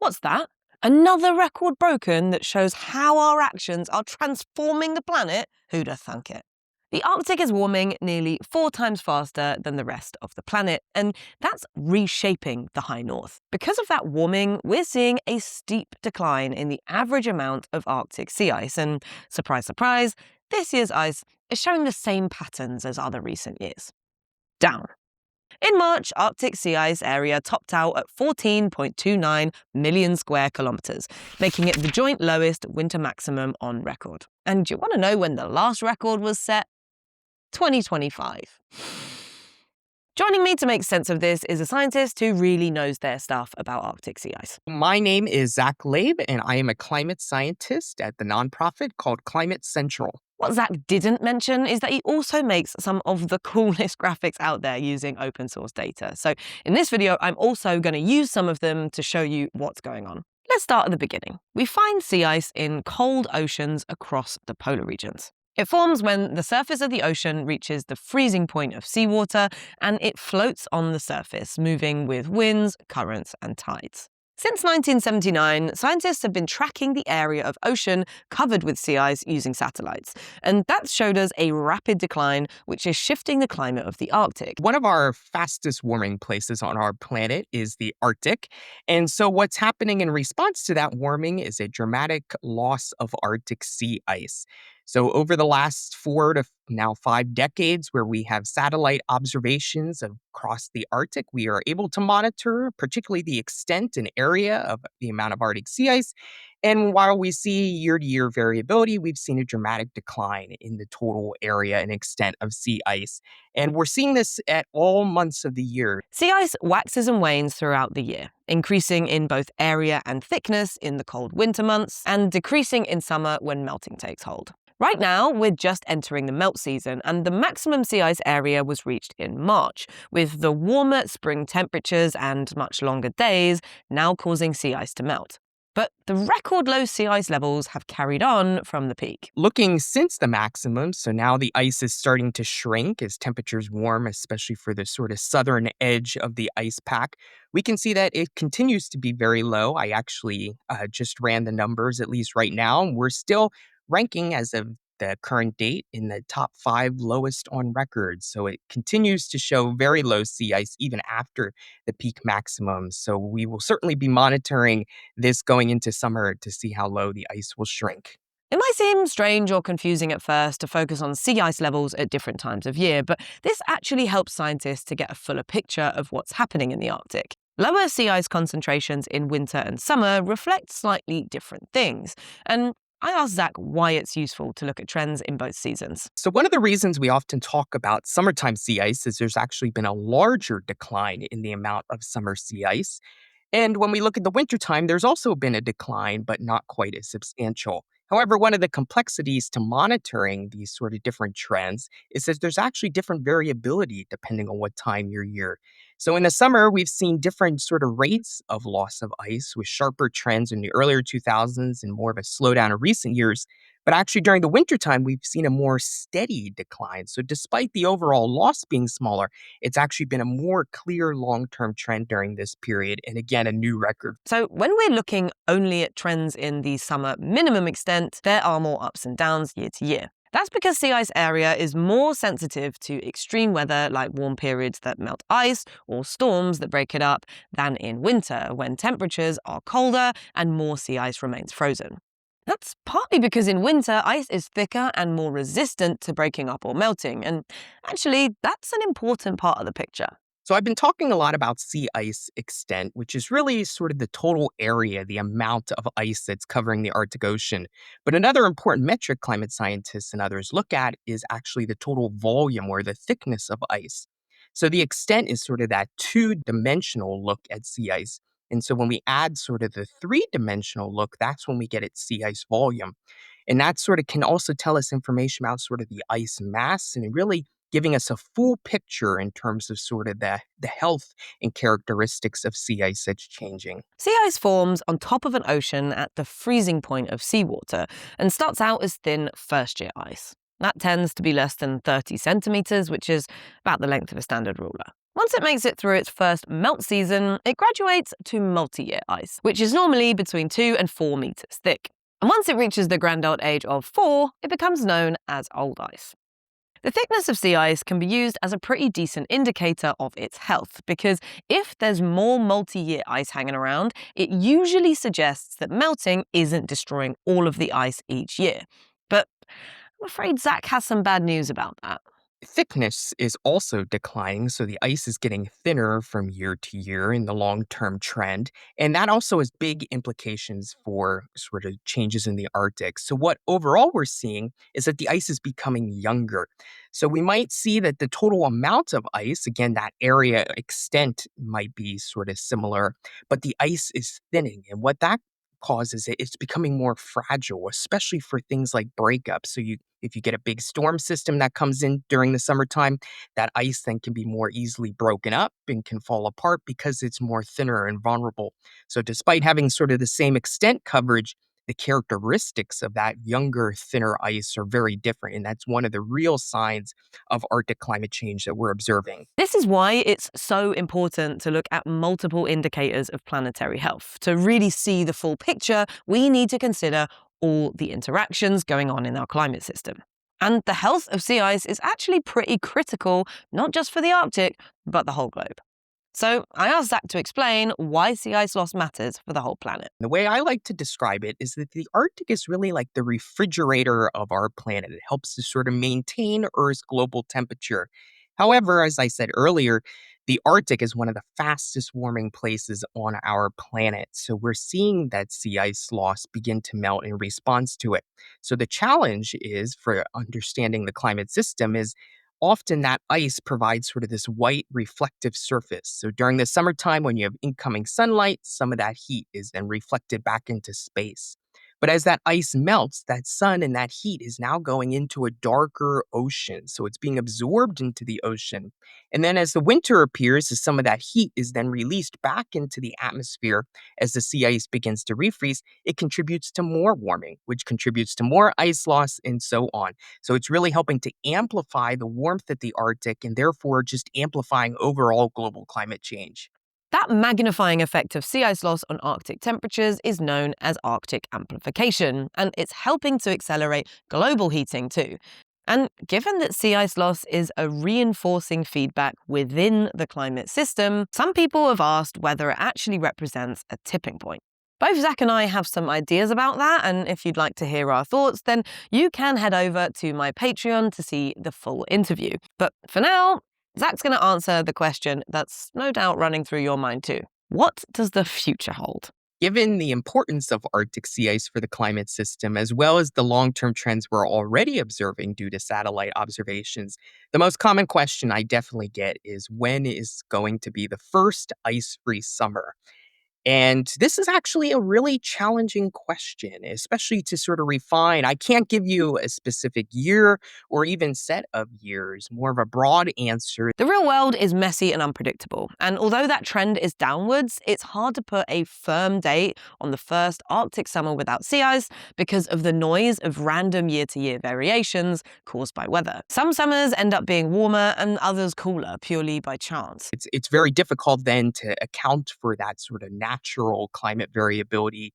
What's that? Another record broken that shows how our actions are transforming the planet? Who'd have thunk it? The Arctic is warming nearly 4 times faster than the rest of the planet, and that's reshaping the high north. Because of that warming, we're seeing a steep decline in the average amount of Arctic sea ice, and surprise, surprise, this year's ice is showing the same patterns as other recent years. Down. In March, Arctic sea ice area topped out at 14.29 million square kilometres, making it the joint lowest winter maximum on record. And do you want to know when the last record was set? 2025. Joining me to make sense of this is a scientist who really knows their stuff about Arctic sea ice. My name is Zack, and I am a climate scientist at the nonprofit called Climate Central. What Zack didn't mention is that he also makes some of the coolest graphics out there using open source data. So in this video, I'm also going to use some of them to show you what's going on. Let's start at the beginning. We find sea ice in cold oceans across the polar regions. It forms when the surface of the ocean reaches the freezing point of seawater, and it floats on the surface, moving with winds, currents, and tides. Since 1979, scientists have been tracking the area of ocean covered with sea ice using satellites, and that's showed us a rapid decline, which is shifting the climate of the Arctic. One of our fastest warming places on our planet is the Arctic. And so what's happening in response to that warming is a dramatic loss of Arctic sea ice. So over the last 4 to now 5 decades, where we have satellite observations across the Arctic, we are able to monitor particularly the extent and area of the amount of Arctic sea ice. And while we see year-to-year variability, we've seen a dramatic decline in the total area and extent of sea ice. And we're seeing this at all months of the year. Sea ice waxes and wanes throughout the year, increasing in both area and thickness in the cold winter months, and decreasing in summer when melting takes hold. Right now, we're just entering the melt season, and the maximum sea ice area was reached in March, with the warmer spring temperatures and much longer days now causing sea ice to melt. But the record low sea ice levels have carried on from the peak. Looking since the maximum, so now the ice is starting to shrink as temperatures warm, especially for the sort of southern edge of the ice pack. We can see that it continues to be very low. I actually just ran the numbers, at least right now. We're still ranking as of the current date in the top 5 lowest on record. So it continues to show very low sea ice even after the peak maximum. So we will certainly be monitoring this going into summer to see how low the ice will shrink. It might seem strange or confusing at first to focus on sea ice levels at different times of year, but this actually helps scientists to get a fuller picture of what's happening in the Arctic. Lower sea ice concentrations in winter and summer reflect slightly different things, and I asked Zack why it's useful to look at trends in both seasons. So one of the reasons we often talk about summertime sea ice is there's actually been a larger decline in the amount of summer sea ice. And when we look at the wintertime, there's also been a decline, but not quite as substantial. However, one of the complexities to monitoring these sort of different trends is that there's actually different variability depending on what time your year. So in the summer, we've seen different sort of rates of loss of ice with sharper trends in the earlier 2000s and more of a slowdown in recent years. But actually during the wintertime, we've seen a more steady decline. So despite the overall loss being smaller, it's actually been a more clear long-term trend during this period, and again, a new record. So when we're looking only at trends in the summer minimum extent, there are more ups and downs year to year. That's because sea ice area is more sensitive to extreme weather like warm periods that melt ice or storms that break it up than in winter when temperatures are colder and more sea ice remains frozen. That's partly because in winter, ice is thicker and more resistant to breaking up or melting, and actually, that's an important part of the picture. So I've been talking a lot about sea ice extent, which is really sort of the total area, the amount of ice that's covering the Arctic Ocean. But another important metric climate scientists and others look at is actually the total volume or the thickness of ice. So the extent is sort of that two-dimensional look at sea ice. And so when we add sort of the three-dimensional look, that's when we get its sea ice volume. And that sort of can also tell us information about sort of the ice mass and really giving us a full picture in terms of sort of the health and characteristics of sea ice that's changing. Sea ice forms on top of an ocean at the freezing point of seawater and starts out as thin first-year ice. That tends to be less than 30 centimeters, which is about the length of a standard ruler. Once it makes it through its first melt season, it graduates to multi-year ice, which is normally between 2 and 4 meters thick. And once it reaches the grand old age of 4, it becomes known as old ice. The thickness of sea ice can be used as a pretty decent indicator of its health, because if there's more multi-year ice hanging around, it usually suggests that melting isn't destroying all of the ice each year. But I'm afraid Zack has some bad news about that. Thickness is also declining, so the ice is getting thinner from year to year in the long term trend. And that also has big implications for sort of changes in the Arctic. So, what overall we're seeing is that the ice is becoming younger. So, we might see that the total amount of ice, again, that area extent might be sort of similar, but the ice is thinning. And what that causes it's becoming more fragile, especially for things like breakups. So if you get a big storm system that comes in during the summertime, that ice then can be more easily broken up and can fall apart because it's more thinner and vulnerable. So despite having sort of the same extent coverage, the characteristics of that younger, thinner ice are very different. And that's one of the real signs of Arctic climate change that we're observing. This is why it's so important to look at multiple indicators of planetary health. To really see the full picture, we need to consider all the interactions going on in our climate system. And the health of sea ice is actually pretty critical, not just for the Arctic, but the whole globe. So I asked Zach to explain why sea ice loss matters for the whole planet. The way I like to describe it is that the Arctic is really like the refrigerator of our planet. It helps to sort of maintain Earth's global temperature. However, as I said earlier, the Arctic is one of the fastest warming places on our planet. So we're seeing that sea ice loss begin to melt in response to it. So the challenge is for understanding the climate system is often that ice provides sort of this white reflective surface. So during the summertime, when you have incoming sunlight, some of that heat is then reflected back into space. But as that ice melts, that sun and that heat is now going into a darker ocean. So it's being absorbed into the ocean. And then as the winter appears, as some of that heat is then released back into the atmosphere as the sea ice begins to refreeze, it contributes to more warming, which contributes to more ice loss and so on. So it's really helping to amplify the warmth at the Arctic and therefore just amplifying overall global climate change. That magnifying effect of sea ice loss on Arctic temperatures is known as Arctic amplification, and it's helping to accelerate global heating too. And given that sea ice loss is a reinforcing feedback within the climate system, some people have asked whether it actually represents a tipping point. Both Zach and I have some ideas about that, and if you'd like to hear our thoughts, then you can head over to my Patreon to see the full interview. But for now, Zach's going to answer the question that's no doubt running through your mind too. What does the future hold? Given the importance of Arctic sea ice for the climate system, as well as the long term trends we're already observing due to satellite observations, the most common question I definitely get is when is going to be the first ice free summer? And this is actually a really challenging question, especially to sort of refine. I can't give you a specific year or even set of years, more of a broad answer. The real world is messy and unpredictable, and although that trend is downwards, it's hard to put a firm date on the first Arctic summer without sea ice because of the noise of random year-to-year variations caused by weather. Some summers end up being warmer and others cooler purely by chance. It's very difficult then to account for that sort of natural climate variability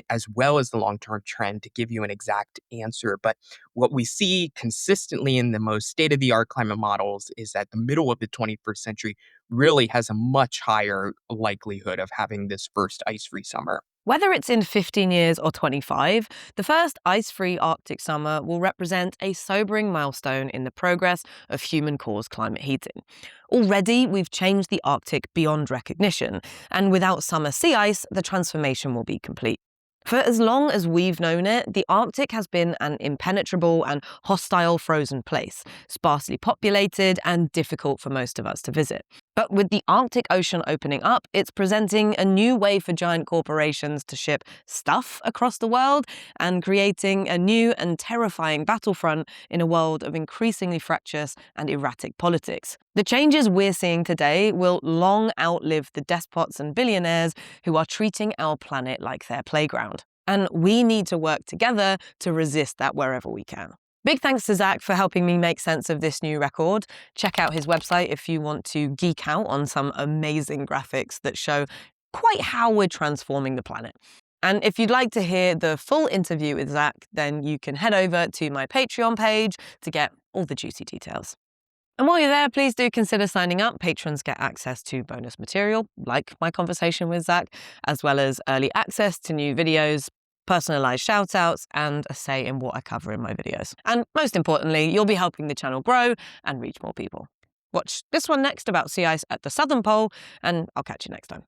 as well as the long-term trend to give you an exact answer. But what we see consistently in the most state-of-the-art climate models is that the middle of the 21st century really has a much higher likelihood of having this first ice-free summer. Whether it's in 15 years or 25, the first ice-free Arctic summer will represent a sobering milestone in the progress of human-caused climate heating. Already, we've changed the Arctic beyond recognition, and without summer sea ice, the transformation will be complete. For as long as we've known it, the Arctic has been an impenetrable and hostile frozen place, sparsely populated and difficult for most of us to visit. But with the Arctic Ocean opening up, it's presenting a new way for giant corporations to ship stuff across the world and creating a new and terrifying battlefront in a world of increasingly fractious and erratic politics. The changes we're seeing today will long outlive the despots and billionaires who are treating our planet like their playground. And we need to work together to resist that wherever we can. Big thanks to Zack for helping me make sense of this new record. Check out his website if you want to geek out on some amazing graphics that show quite how we're transforming the planet. And if you'd like to hear the full interview with Zack, then you can head over to my Patreon page to get all the juicy details. And while you're there, please do consider signing up. Patrons get access to bonus material, like my conversation with Zack, as well as early access to new videos, personalized shout-outs, and a say in what I cover in my videos. And most importantly, you'll be helping the channel grow and reach more people. Watch this one next about sea ice at the southern pole, and I'll catch you next time.